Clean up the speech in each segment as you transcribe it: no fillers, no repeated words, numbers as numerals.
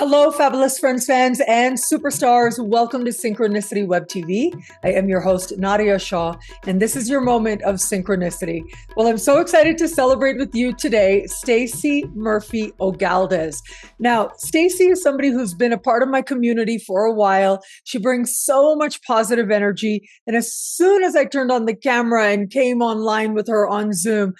Hello, fabulous friends, fans, and superstars. Welcome to Synchronicity Web TV. I am your host, Nadiya Shah, and this is your moment of synchronicity. Well, I'm so excited to celebrate with you today, STACEY Murphy-O'GALDEZ. Now, STACEY is somebody who's been a part of my community for a while. She brings so much positive energy. And as soon as I turned on the camera and came online with her on Zoom,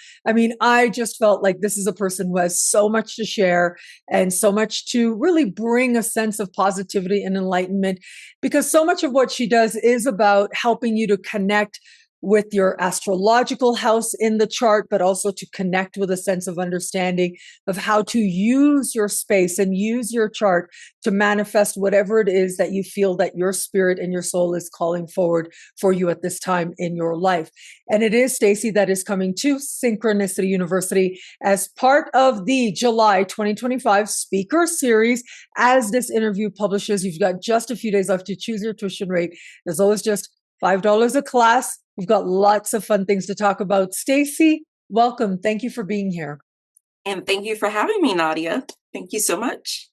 I just felt like this is a person who has so much to share and so much to really bring a sense of positivity and enlightenment, because so much of what she does is about helping you to connect with your astrological house in the chart, but also to connect with a sense of understanding of how to use your space and use your chart to manifest whatever it is that you feel that your spirit and your soul is calling forward for you at this time in your life. And it is STACEY that is coming to Synchronicity University as part of the July 2025 speaker series. As this interview publishes, you've got just a few days left to choose your tuition rate. There's always just $5 a class. We've got lots of fun things to talk about. STACEY, welcome. Thank you for being here. And thank you for having me, Nadiya. Thank you so much.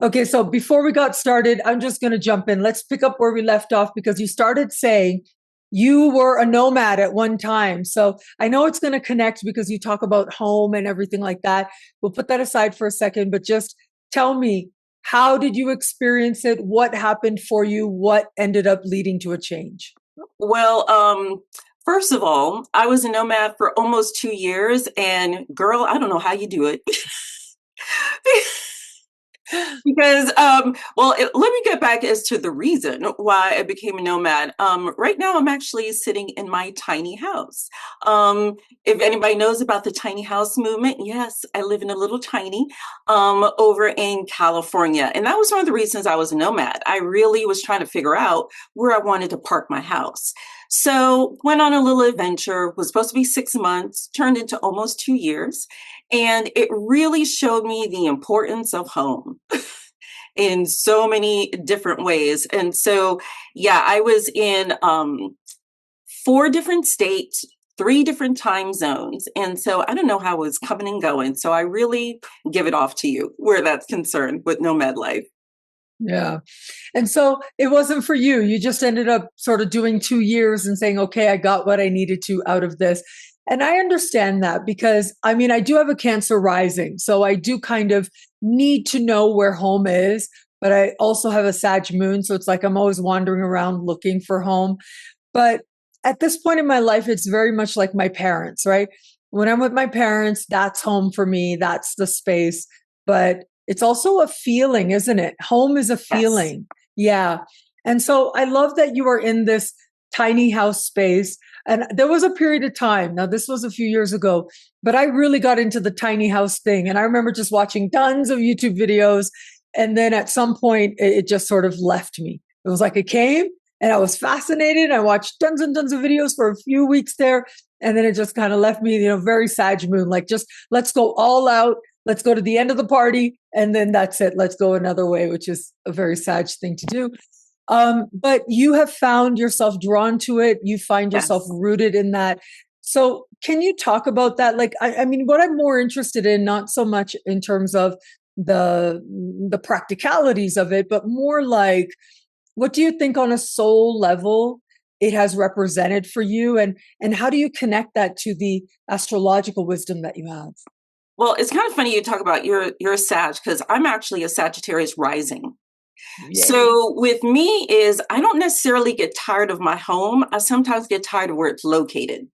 Okay, so before we got started, I'm just going to jump in. Let's pick up where we left off, because you started saying you were a nomad at one time. So I know it's going to connect because you talk about home and everything like that. We'll put that aside for a second, but just tell me, how did you experience it? What happened for you? What ended up leading to a change? Well, first of all, I was a nomad for almost 2 years, and girl, I don't know how you do it. Because, let me get back as to the reason why I became a nomad. Right now, I'm actually sitting in my tiny house. If anybody knows about the tiny house movement, yes, I live in a little tiny over in California. And that was one of the reasons I was a nomad. I really was trying to figure out where I wanted to park my house. So went on a little adventure, was supposed to be 6 months, turned into almost 2 years. And it really showed me the importance of home in so many different ways. And so, yeah, I was in 4 different states, 3 different time zones. And so I don't know how it was coming and going. So I really give it off to you where that's concerned with nomad life. Yeah. And so it wasn't for you. You just ended up sort of doing 2 years and saying, okay, I got what I needed to out of this. And I understand that because I do have a Cancer rising. So I do kind of need to know where home is, but I also have a Sag moon. So it's like I'm always wandering around looking for home. But at this point in my life, it's very much like my parents, right? When I'm with my parents, that's home for me. That's the space. But it's also a feeling, isn't it? Home is a Yes. feeling. Yeah. And so I love that you are in this tiny house space. And there was a period of time, now this was a few years ago, but I really got into the tiny house thing. And I remember just watching tons of YouTube videos. And then at some point, it just sort of left me. It was like it came and I was fascinated. I watched tons and tons of videos for a few weeks there. And then it just kind of left me, very Sag moon, like just let's go all out. Let's go to the end of the party. And then that's it. Let's go another way, which is a very Sag thing to do. But you have found yourself drawn to it. You find yourself Yes. rooted in that. So can you talk about that? Like, what I'm more interested in, not so much in terms of the practicalities of it, but more like, what do you think on a soul level it has represented for you? And how do you connect that to the astrological wisdom that you have? Well, it's kind of funny you talk about your Sag, because I'm actually a Sagittarius rising. Yay. So with me is I don't necessarily get tired of my home. I sometimes get tired of where it's located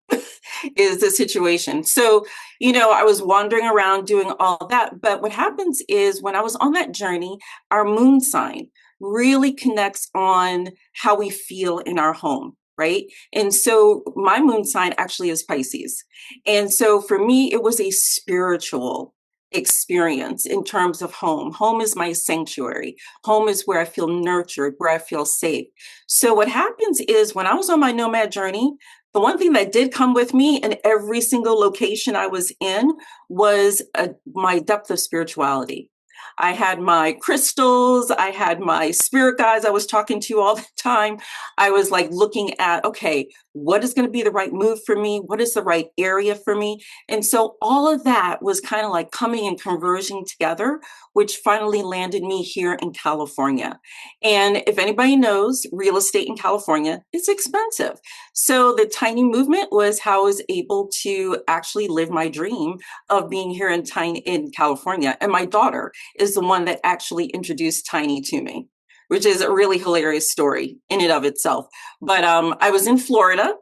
is the situation. So, I was wandering around doing all that. But what happens is when I was on that journey, our moon sign really connects on how we feel in our home. Right. And so my moon sign actually is Pisces. And so for me, it was a spiritual experience in terms of home. Home is my sanctuary. Home is where I feel nurtured, where I feel safe. So what happens is when I was on my nomad journey, the one thing that did come with me in every single location I was in was my depth of spirituality. I had my crystals, I had my spirit guides I was talking to all the time. I was like looking at, okay, what is going to be the right move for me? What is the right area for me? And so all of that was kind of like coming and converging together, which finally landed me here in California. And if anybody knows, real estate in California is expensive. So the tiny movement was how I was able to actually live my dream of being here in California. And my daughter is the one that actually introduced tiny to me, which is a really hilarious story in and of itself. But I was in Florida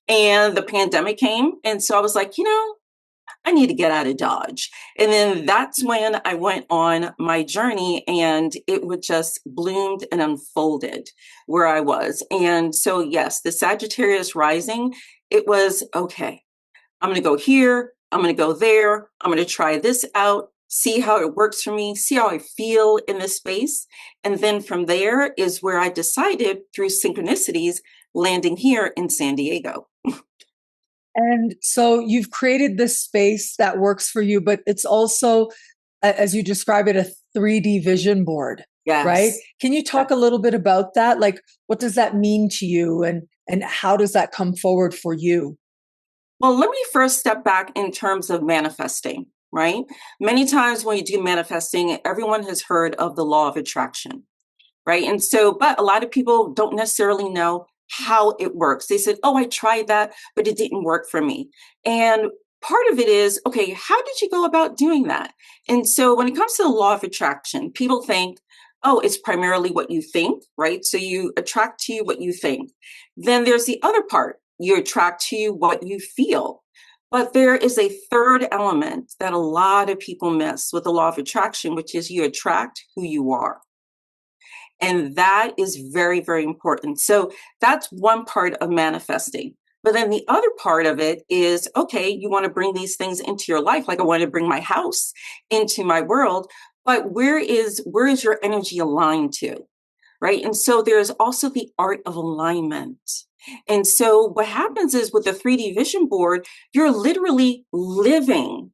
and the pandemic came. And so I was like, I need to get out of Dodge. And then that's when I went on my journey, and it would just bloomed and unfolded where I was. And so, yes, the Sagittarius rising, it was okay. I'm going to go here. I'm going to go there. I'm going to try this out, see how it works for me, see how I feel in this space. And then from there is where I decided through synchronicities landing here in San Diego. And so you've created this space that works for you, but it's also, as you describe it, a 3D vision board, Yes. right? Can you talk a little bit about that? Like, what does that mean to you, and how does that come forward for you? Well, let me first step back in terms of manifesting, right? Many times when you do manifesting, everyone has heard of the law of attraction, right? And so, but a lot of people don't necessarily know how it works. They said, oh, I tried that, but it didn't work for me. And part of it is, okay, how did you go about doing that? And so when it comes to the law of attraction, people think, oh, it's primarily what you think, right? So you attract to you what you think. Then there's the other part. You attract to you what you feel. But there is a third element that a lot of people miss with the law of attraction, which is you attract who you are. And that is very, very important. So that's one part of manifesting. But then the other part of it is, okay, you want to bring these things into your life. Like I want to bring my house into my world, but where is your energy aligned to? Right. And so there's also the art of alignment. And so what happens is with the 3D vision board, you're literally living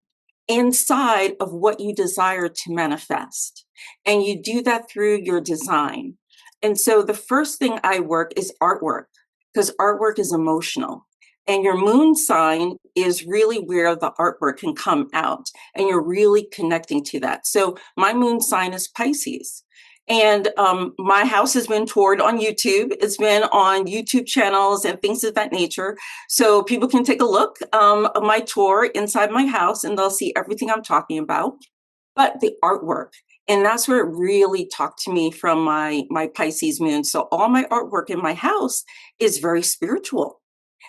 inside of what you desire to manifest. And you do that through your design. And so the first thing I work is artwork, because artwork is emotional. And your moon sign is really where the artwork can come out. And you're really connecting to that. So my moon sign is Pisces. And my house has been toured on YouTube. It's been on YouTube channels and things of that nature. So people can take a look of my tour inside my house and they'll see everything I'm talking about. But the artwork, and that's where it really talked to me from my Pisces moon. So all my artwork in my house is very spiritual.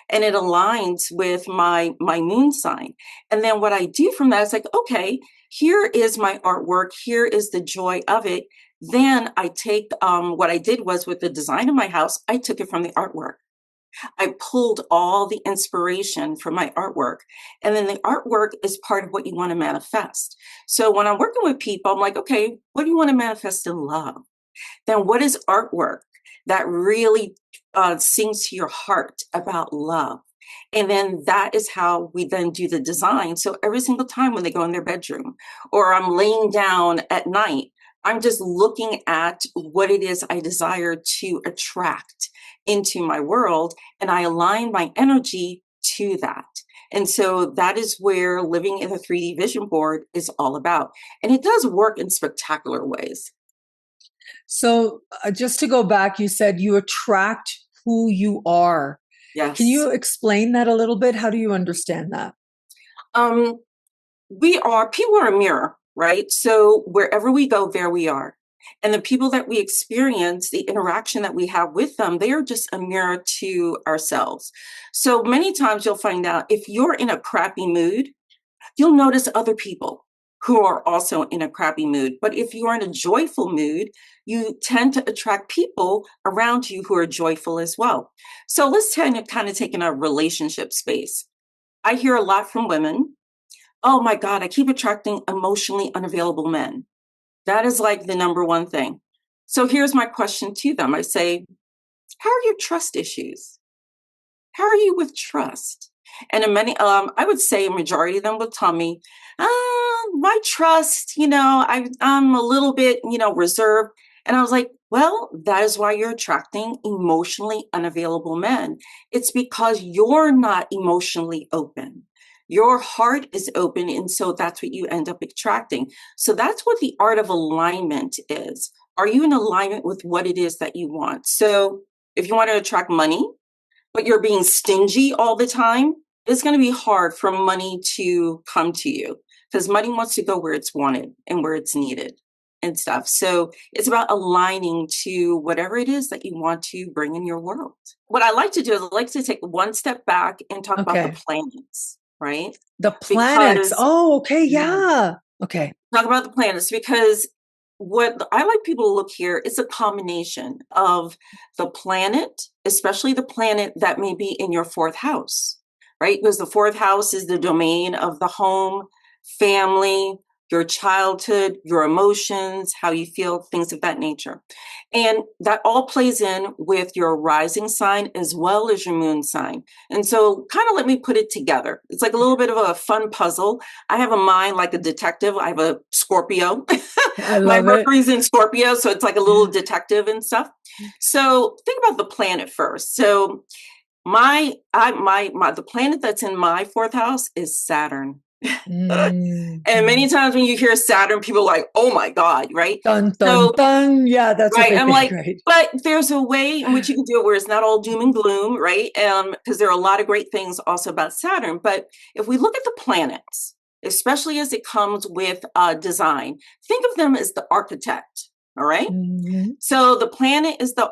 And it aligns with my moon sign. And then what I do from that is like, okay, here is my artwork. Here is the joy of it. Then I take what I did was with the design of my house, I took it from the artwork. I pulled all the inspiration from my artwork. And then the artwork is part of what you want to manifest. So when I'm working with people, I'm like, okay, what do you want to manifest in love? Then what is artwork that really sings to your heart about love? And then that is how we then do the design. So every single time when they go in their bedroom or I'm laying down at night, I'm just looking at what it is I desire to attract into my world, and I align my energy to that. And so that is where living in a 3D vision board is all about. And it does work in spectacular ways. So just to go back, you said you attract who you are. Yes. Can you explain that a little bit? How do you understand that? People are a mirror, right? So wherever we go, there we are. And the people that we experience, the interaction that we have with them, they are just a mirror to ourselves. So many times you'll find out if you're in a crappy mood, you'll notice other people who are also in a crappy mood. But if you are in a joyful mood, you tend to attract people around you who are joyful as well. So let's kind of take in a relationship space. I hear a lot from women. Oh my God, I keep attracting emotionally unavailable men. That is like the number one thing. So here's my question to them. I say, how are your trust issues? How are you with trust? And in many, I would say a majority of them will tell me, my trust, I'm a little bit, reserved. And I was like, Well, that is why you're attracting emotionally unavailable men. It's because you're not emotionally open. Your heart is open, and so that's what you end up attracting. So that's what the art of alignment is. Are you in alignment with what it is that you want? So if you want to attract money, but you're being stingy all the time, it's going to be hard for money to come to you because money wants to go where it's wanted and where it's needed and stuff. So it's about aligning to whatever it is that you want to bring in your world. What I like to do is I like to take one step back and talk about the Okay. planets, right? The planets. Because Oh, okay. yeah, Yeah. Okay. talk about the planets because what I like people to look here is a combination of the planet, especially the planet that may be in your fourth house, right? Because the fourth house is the domain of the home, family, your childhood, your emotions, how you feel, things of that nature. And that all plays in with your rising sign as well as your moon sign. And so, kind of let me put it together. It's like a little bit of a fun puzzle. I have a mind like a detective. I have a Scorpio. I My love it. Mercury's in Scorpio, so it's like a little detective and stuff. So think about the planet first. So the planet that's in my fourth house is Saturn. And many Mm. times when you hear Saturn, people are like, oh my God, right? Dun, dun, So, dun. Yeah, that's what right. they I'm think, like, right? but there's a way in which you can do it where it's not all doom and gloom, right? Because there are a lot of great things also about Saturn. But if we look at the planets, especially as it comes with design, think of them as the architect. All right. Mhm. So the planet is the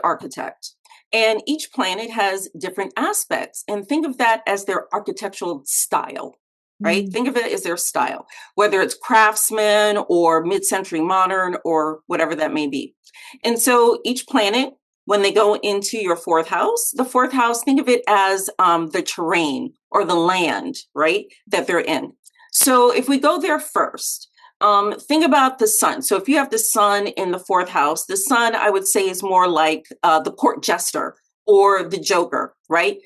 architect, and each planet has different aspects. And think of that as their architectural style, right? Mm. Think of it as their style, whether it's craftsman or mid-century modern or whatever that may be. And so each planet, when they go into your fourth house, the fourth house, think of it as the terrain or the land, right, that they're in. So if we go there first, think about the sun. So if you have the sun in the fourth house, the sun, I would say, is more like the court jester or the joker, right?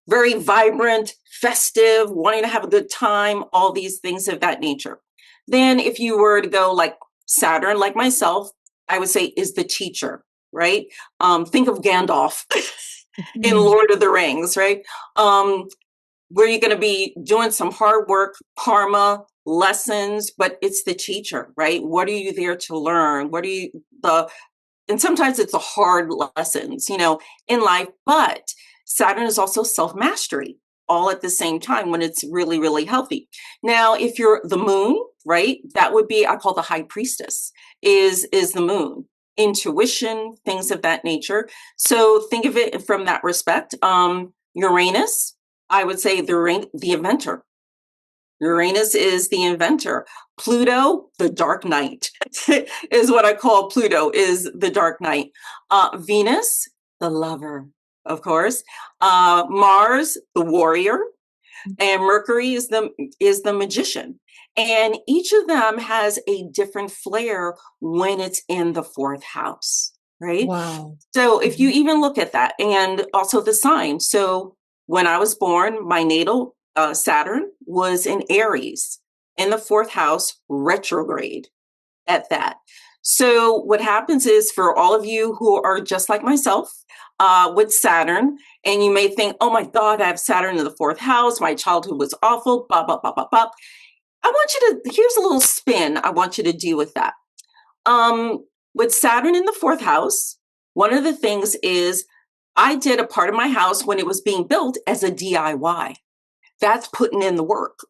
Very vibrant, festive, wanting to have a good time, all these things of that nature. Then if you were to go like Saturn, like myself, I would say is the teacher, right? Think of Gandalf in Mm. Lord of the Rings, right? Where you're going to be doing some hard work, karma, lessons, but it's the teacher, right? What are you there to learn? And sometimes it's the hard lessons, in life, but Saturn is also self-mastery all at the same time when it's really, really healthy. Now, if you're the moon, right, that would be, I call the high priestess is the moon. Intuition, things of that nature. So think of it from that respect. Uranus, I would say the inventor. Uranus is the inventor. Pluto, the dark knight, is what I call Pluto, is the dark knight. Venus, the lover, of course. Mars, the warrior. And Mercury is the magician. And each of them has a different flair when it's in the fourth house, right? Wow. So if you even look at that, and also the sign. So when I was born, my natal Saturn was in Aries in the fourth house, retrograde at that. So what happens is for all of you who are just like myself with Saturn, and you may think, oh my God, I have Saturn in the fourth house. My childhood was awful, blah, blah, blah, blah, blah. I want you to, here's a little spin I want you to do with that. With Saturn in the fourth house, one of the things is I did a part of my house when it was being built as a DIY. That's putting in the work.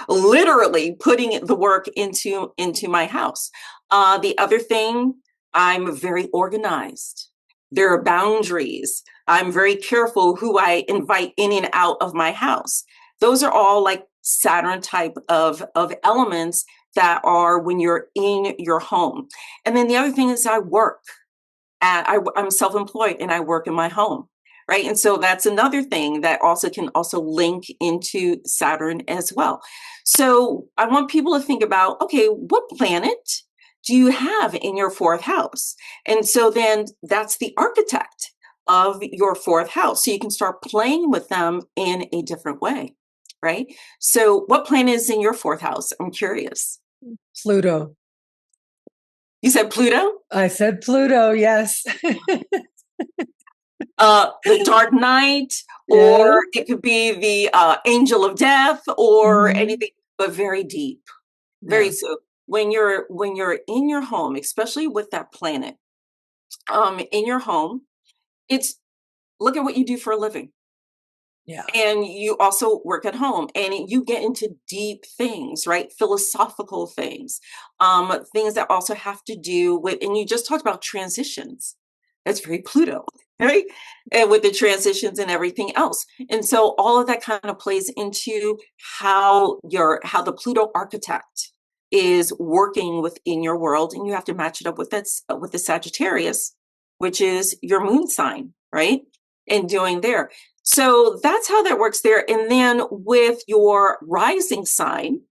Literally putting the work into my house. The other thing, I'm very organized. There are boundaries. I'm very careful who I invite in and out of my house. Those are all like Saturn type of elements that are when you're in your home. And then the other thing is I work. I'm self-employed and I work in my home, right? And so that's another thing that also can also link into Saturn as well. So I want people to think about, okay, what planet do you have in your fourth house? And so then that's the architect of your fourth house. So you can start playing with them in a different way, right? So what planet is in your fourth house? I'm curious. Pluto. You said Pluto? I said Pluto, yes. The Dark Knight, or Yeah. it could be the Angel of Death, or Mhm. anything, but very deep. Yeah. Very so. When you're in your home, especially with that planet, in your home, it's look at what you do for a living. Yeah. And you also work at home and you get into deep things, right? Philosophical things, things that also have to do with, and you just talked about transitions. That's very Pluto, right? And with the transitions and everything else. And so all of that kind of plays into how the Pluto architect is working within your world. And you have to match it up with with the Sagittarius, which is your moon sign, right? And doing there. So that's how that works there. And then with your rising sign,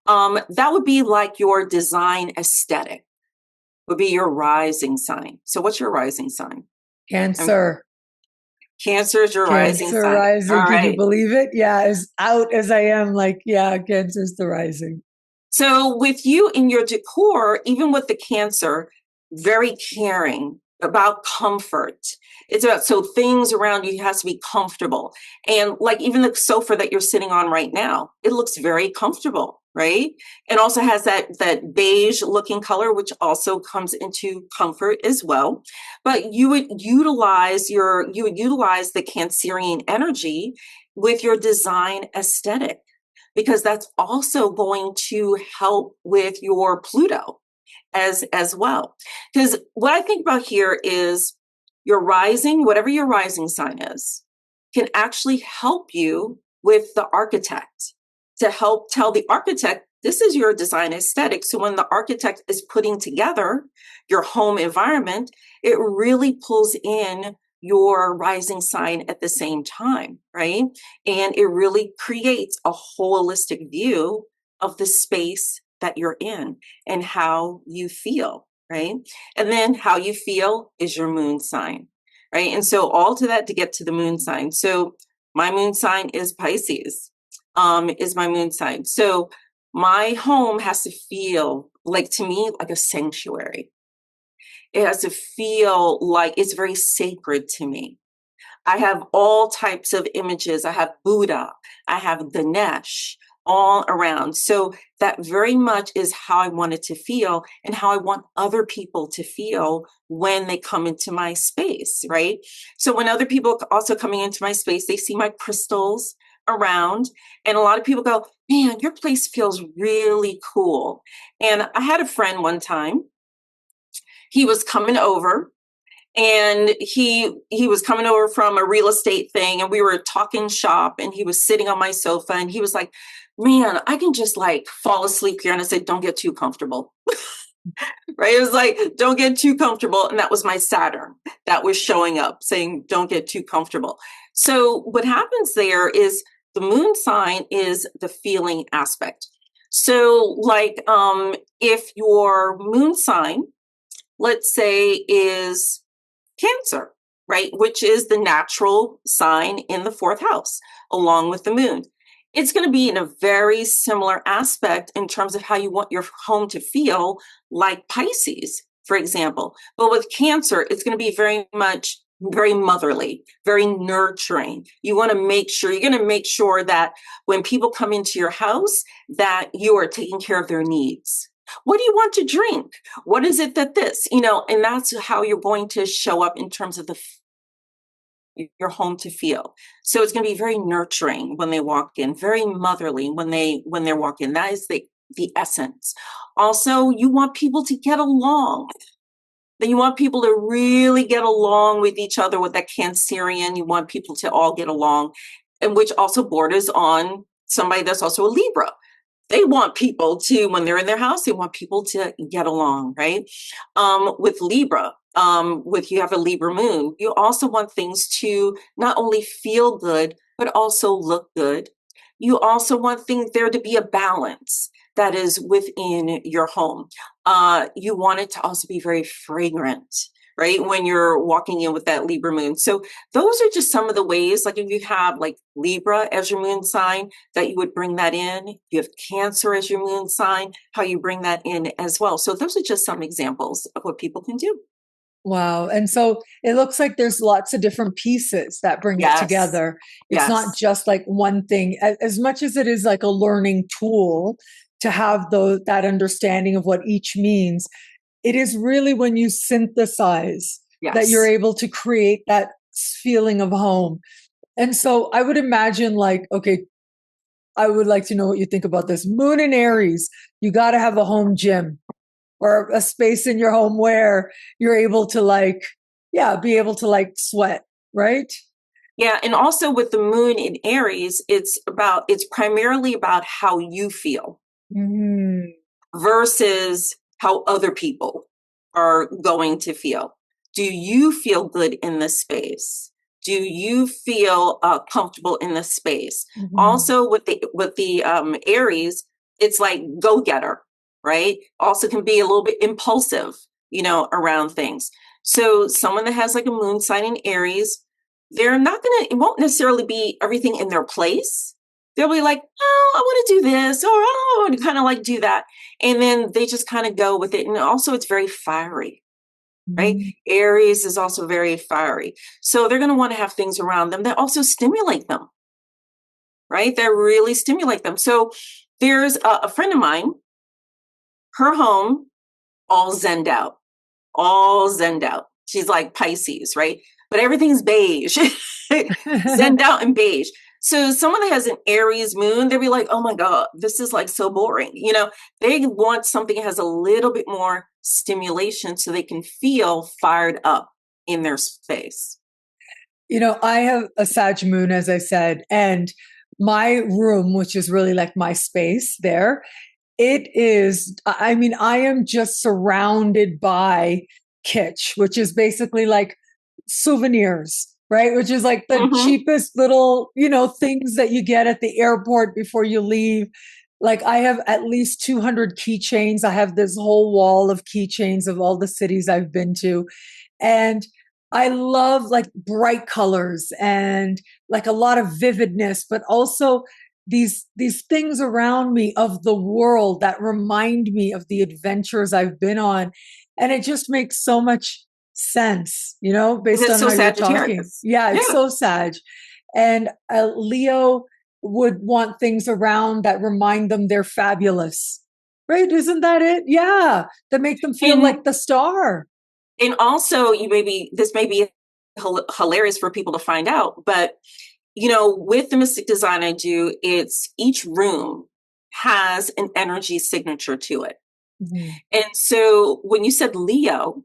that would be like your design aesthetic, would be your rising sign. So what's your rising sign? Cancer. Cancer is your rising Cancer sign. All rising. Can you right. believe it? Yeah, as out as I am, like, yeah, Cancer's the rising. So with you in your decor, even with the Cancer, very caring about comfort. It's about so things around you has to be comfortable. And like even the sofa that you're sitting on right now, it looks very comfortable, right? It also has that beige looking color, which also comes into comfort as well. But you would utilize the Cancerian energy with your design aesthetic, because that's also going to help with your Pluto as well. Because what I think about here is your rising, whatever your rising sign is, can actually help you with the architect to help tell the architect this is your design aesthetic. So when the architect is putting together your home environment, it really pulls in your rising sign at the same time, right? And it really creates a holistic view of the space that you're in and how you feel, right? And then how you feel is your moon sign, right? And so all to that to get to the moon sign. So my moon sign is Pisces, is my moon sign. So my home has to feel like, to me, like a sanctuary. It has to feel like it's very sacred to me. I have all types of images. I have Buddha, I have Ganesh all around. So that very much is how I want it to feel and how I want other people to feel when they come into my space, right? So when other people also coming into my space, they see my crystals around, and a lot of people go, man, your place feels really cool. And I had a friend one time, he was coming over, and he was coming over from a real estate thing, and we were talking shop, and he was sitting on my sofa, and he was like, man, I can just like fall asleep here. And I said, don't get too comfortable. Right? It was like, don't get too comfortable. And that was my Saturn that was showing up saying, don't get too comfortable. So what happens there is the moon sign is the feeling aspect. So like if your moon sign, let's say, is Cancer, right? Which is the natural sign in the fourth house, along with the moon. It's going to be in a very similar aspect in terms of how you want your home to feel, like Pisces, for example. But with Cancer, it's going to be very much very motherly, very nurturing. You're going to make sure that when people come into your house, that you are taking care of their needs. What do you want to drink? What is it that this, and that's how you're going to show up in terms of your home to feel. So it's going to be very nurturing when they walk in, very motherly when they're walking. That is the essence. Also, you want people to get along. Then you want people to really get along with each other with that Cancerian. You want people to all get along, and which also borders on somebody that's also a Libra. They want people to, when they're in their house, they want people to get along, right? With Libra, with you have a Libra moon, you also want things to not only feel good, but also look good. You also want there to be a balance that is within your home. You want it to also be very fragrant, right? When you're walking in with that Libra moon. So those are just some of the ways, like if you have like Libra as your moon sign, that you would bring that in. You have Cancer as your moon sign, how you bring that in as well. So those are just some examples of what people can do. Wow. And so it looks like there's lots of different pieces that bring it Yes. together. It's not Yes. just like one thing, as much as it is like a learning tool to have that understanding of what each means. It is really when you synthesize that you're Yes. able to create that feeling of home. And so I would imagine, like, okay, I would like to know what you think about this. Moon in Aries, you got to have a home gym or a space in your home where you're able to, like, yeah, be able to like sweat, right? Yeah. And also with the moon in Aries, it's primarily about how you feel Mm-hmm. versus how other people are going to feel. Do you feel good in this space? Do you feel comfortable in this space? Mm-hmm. Also, with the Aries, it's like go getter, right? Also, can be a little bit impulsive, around things. So, someone that has like a moon sign in Aries, they're not gonna. It won't necessarily be everything in their place. They'll be like, oh, I want to do this, or oh, I want to kind of like do that, and then they just kind of go with it. And also, it's very fiery, right? Mm-hmm. Aries is also very fiery. So they're going to want to have things around them that also stimulate them, right? That really stimulate them. So there's a friend of mine, her home, all zenned out, all zenned out. She's like Pisces, right? But everything's beige, zenned out and beige. So someone that has an Aries moon, they'll be like, oh my God, this is like so boring. They want something that has a little bit more stimulation so they can feel fired up in their space. I have a Sag moon, as I said, and my room, which is really like my space there, it is, I mean, I am just surrounded by kitsch, which is basically like souvenirs, right? Which is like the Mm-hmm. cheapest little, things that you get at the airport before you leave. Like I have at least 200 keychains. I have this whole wall of keychains of all the cities I've been to. And I love like bright colors and like a lot of vividness, but also these things around me of the world that remind me of the adventures I've been on. And it just makes so much sense, based It's on so how you're talking. Sagittarius. Yeah, it's Yeah. so Sag. And Leo would want things around that remind them they're fabulous. Right? Isn't that it? Yeah. That make them feel And like the star. and also this may be hilarious for people to find out, but with the mystic design I do, it's each room has an energy signature to it. Mhm. And so when you said Leo,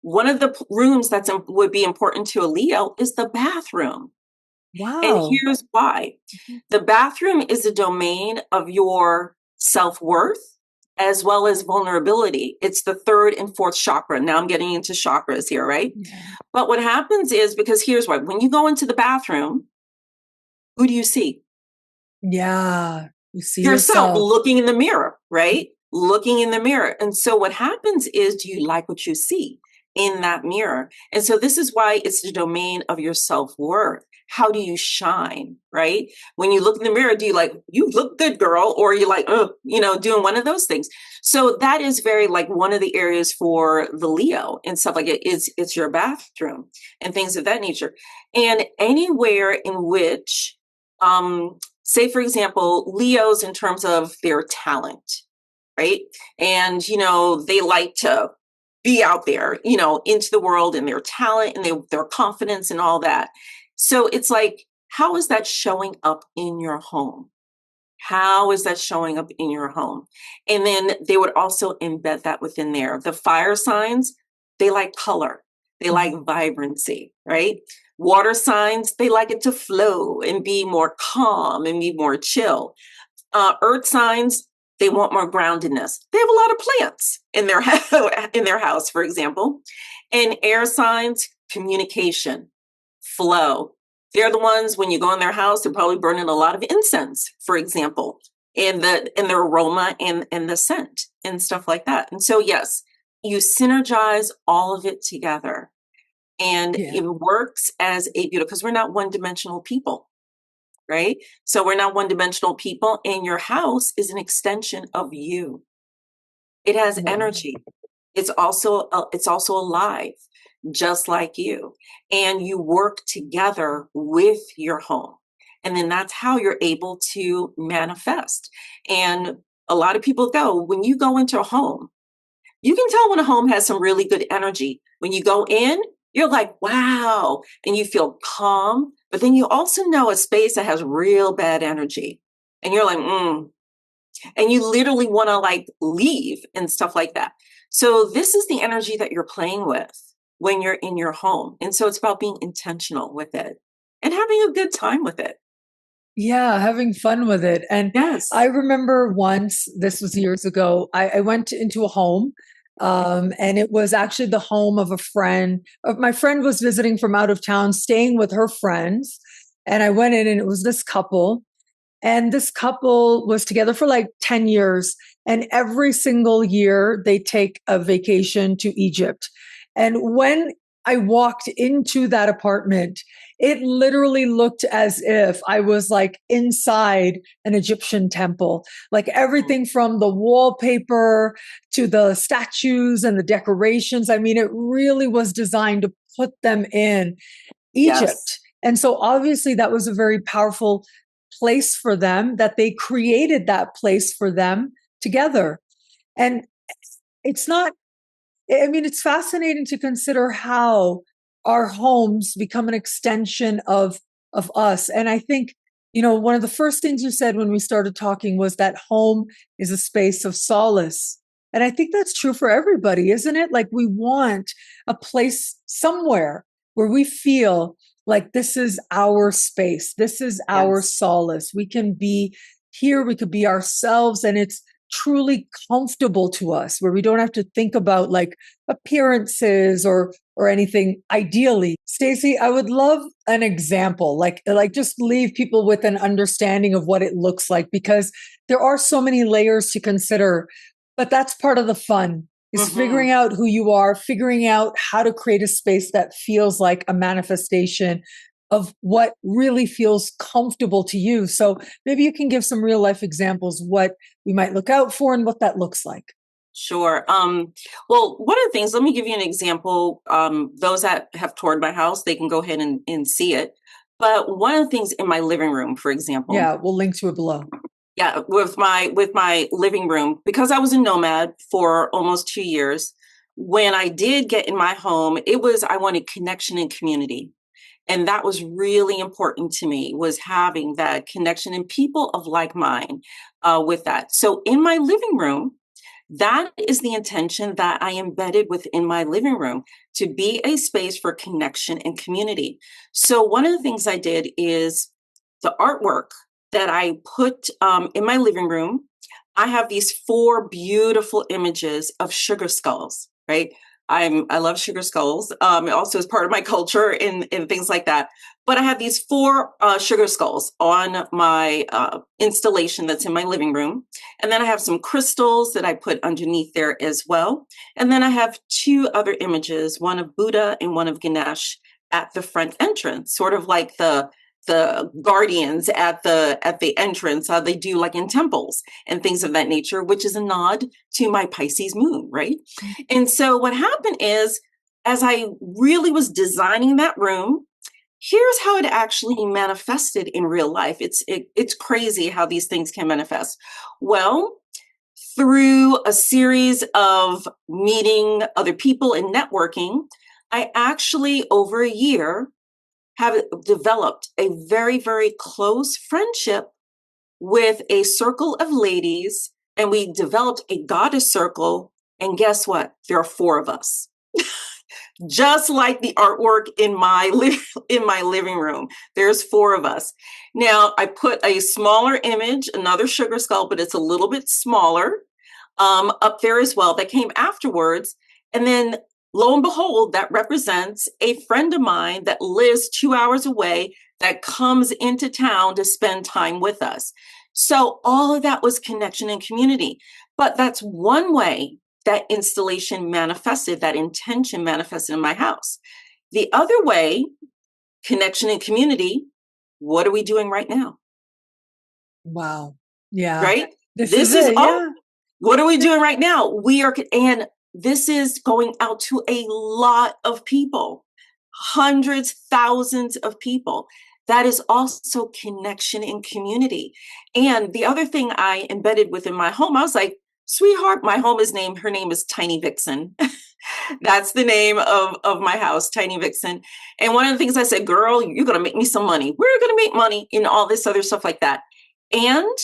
one of the rooms would be important to a Leo is the bathroom. And Wow. here's why. The bathroom is a domain of your self-worth as well as vulnerability. It's the third and fourth chakra. Now I'm getting into chakras here, right? Yeah. But what happens is, because here's why, when you go into the bathroom, who do you see? Yeah. You see Yourself yourself. looking in the mirror, right? Looking in the mirror. And so what happens is, do you like what you see in that mirror? And so this is why it's the domain of your self-worth. How do you shine, right? When you look in the mirror, do you like, you look good, girl? Or you like, oh, doing one of those things. So that is very like one of the areas for the Leo and stuff like it's your bathroom and things of that nature. And anywhere in which, say, for example, Leos in terms of their talent, right? And, they like to be out there, into the world and their talent and their confidence and all that. So it's like, how is that showing up in your home? How is that showing up in your home? And then they would also embed that within there. The fire signs, they like color, they like Mhm. vibrancy, right? Water signs, they like it to flow and be more calm and be more chill. Earth signs, they want more groundedness. They have a lot of plants in their in their house, for example. And air signs, communication, flow. They're the ones when you go in their house, they're probably burning a lot of incense, for example, and the aroma and the scent and stuff like that. And so yes, You synergize all of it together, and Yeah. it works as a beautiful, because we're not one-dimensional people, right? So we're not one-dimensional people, and your house is an extension of you. It has Wow. energy. It's also alive, just like you. And you work together with your home. And then that's how you're able to manifest. And a lot of people go, when you go into a home, you can tell when a home has some really good energy. When you go in, you're like, wow, and you feel calm. But then you also know a space that has real bad energy. And you're like, and you literally want to like leave and stuff like that. So this is the energy that you're playing with when you're in your home. And so it's about being intentional with it and having a good time with it. Yeah, having fun with it. And I Yes. remember once, this was years ago, I went into a home, and it was actually the home of a friend. My friend was visiting from out of town, staying with her friends. And I went in, and it was this couple. And this couple was together for like 10 years. And every single year they take a vacation to Egypt. And when I walked into that apartment, it literally looked as if I was like inside an Egyptian temple. Like everything from the wallpaper to the statues and the decorations. I mean, it really was designed to put them in Yes. Egypt. And so obviously that was a very powerful place for them, that they created that place for them together. And it's not, I mean, it's fascinating to consider how our homes become an extension of us. And I think, one of the first things you said when we started talking was that home is a space of solace. And I think that's true for everybody, isn't it? Like we want a place somewhere where we feel like this is our space. This is our Yes. solace. We can be here. We could be ourselves. And it's truly comfortable to us, where we don't have to think about like appearances or anything. Ideally, Stacey, I would love an example, like just leave people with an understanding of what it looks like, because there are so many layers to consider. But that's part of the fun, is Hmm. figuring out who you are, figuring out how to create a space that feels like a manifestation of what really feels comfortable to you. So maybe you can give some real life examples, what we might look out for and what that looks like. Sure. Well, one of the things, let me give you an example. Those that have toured my house, they can go ahead and see it. But one of the things in my living room, for example, Yeah, we'll link to it below. yeah, with my living room, because I was a nomad for almost 2 years. When I did get in my home, it was, I wanted connection and community. And that was really important to me, was having that connection and people of like mind with that. So in my living room, that is the intention that I embedded within my living room, to be a space for connection and community. So one of the things I did is the artwork that I put in my living room. I have these four beautiful images of sugar skulls, right? I love sugar skulls. It also is part of my culture and things like that. But I have these four sugar skulls on my installation that's in my living room. And then I have some crystals that I put underneath there as well. And then I have two other images, one of Buddha and one of Ganesh, at the front entrance, sort of like the guardians at the entrance. They do like in temples and things of that nature, which is a nod to my Pisces moon, right? And so what happened is, as I really was designing that room, here's how it actually manifested in real life. It's crazy how these things can manifest. Well, through a series of meeting other people and networking, I actually, over a year, have developed a very, very close friendship with a circle of ladies, and we developed a goddess circle. And guess what? There are four of us, just like the artwork in my in my living room. There's four of us. Now I put a smaller image, another sugar skull, but it's a little bit smaller, up there as well, that came afterwards. And then lo and behold, that represents a friend of mine that lives 2 hours away, that comes into town to spend time with us. So all of that was connection and community. But that's one way that installation manifested, that intention manifested in my house. The other way, connection and community, what are we doing right now? Wow. Yeah. Right? This is This is it. all. Yeah. What are we doing right now? We are, and this is going out to a lot of people, hundreds, thousands of people. That is also connection and community. And the other thing I embedded within my home, I was like, sweetheart, my home is named, her name is Tiny Vixen. That's the name of my house, Tiny Vixen. And one of the things I said, girl, you're going to make me some money. We're going to make money and all this other stuff like that. And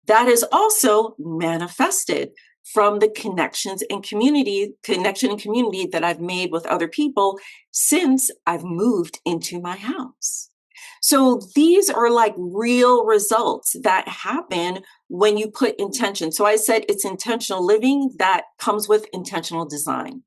that is also manifested from the connection and community that I've made with other people since I've moved into my house. So these are like real results that happen when you put intention. So I said it's intentional living that comes with intentional design,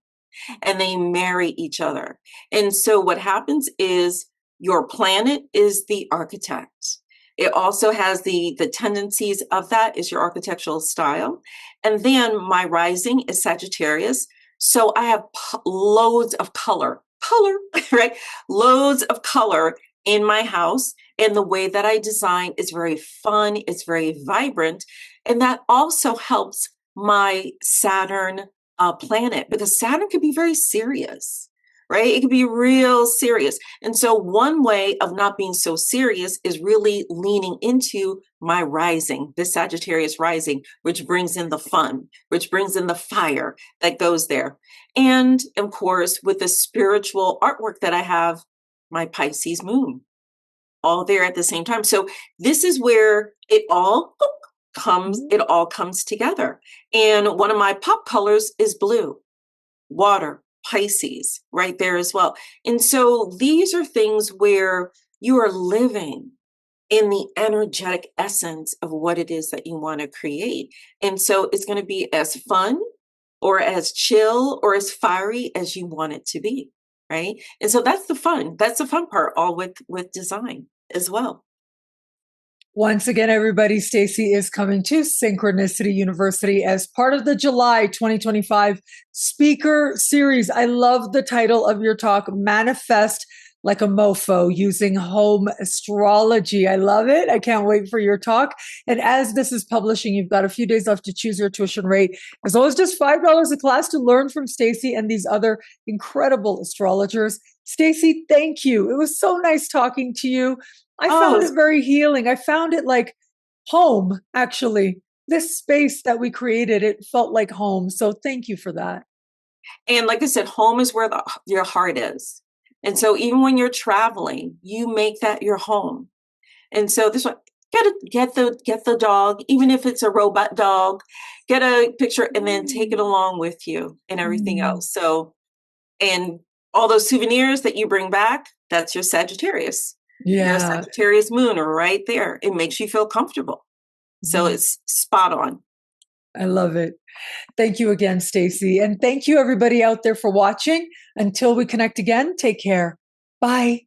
and they marry each other. And so what happens is your planet is the architect. It also has the tendencies of that is your architectural style. And then my rising is Sagittarius. So I have loads of color, right? Loads of color in my house. And the way that I design is very fun. It's very vibrant. And that also helps my Saturn planet, because Saturn can be very serious, right? It can be real serious. And so one way of not being so serious is really leaning into my rising, the Sagittarius rising, which brings in the fun, which brings in the fire that goes there. And of course, with the spiritual artwork that I have, my Pisces moon, all there at the same time. So this is where it all comes together. And one of my pop colors is blue, water, Pisces, right there as well. And so these are things where you are living in the energetic essence of what it is that you want to create. And so it's going to be as fun or as chill or as fiery as you want it to be, right? And so that's the fun. That's the fun part, all with design as well. Once again, everybody, Stacey is coming to Synchronicity University as part of the July 2025 speaker series. I love the title of your talk, Manifest Like a Mofo, using home astrology. I love it. I can't wait for your talk. And as this is publishing, you've got a few days left to choose your tuition rate, as well as just $5 a class to learn from Stacey and these other incredible astrologers. Stacey, thank you. It was so nice talking to you. I found it very healing. I found it like home, actually. This space that we created, it felt like home. So thank you for that. And like I said, home is where your heart is. And so even when you're traveling, you make that your home. And so this one, get the dog, even if it's a robot dog, get a picture and then take it along with you and everything else. So, and all those souvenirs that you bring back, that's your Sagittarius. Yeah. Your Sagittarius moon are right there. It makes you feel comfortable. So it's spot on. I love it. Thank you again, Stacey. And thank you everybody out there for watching. Until we connect again, take care. Bye.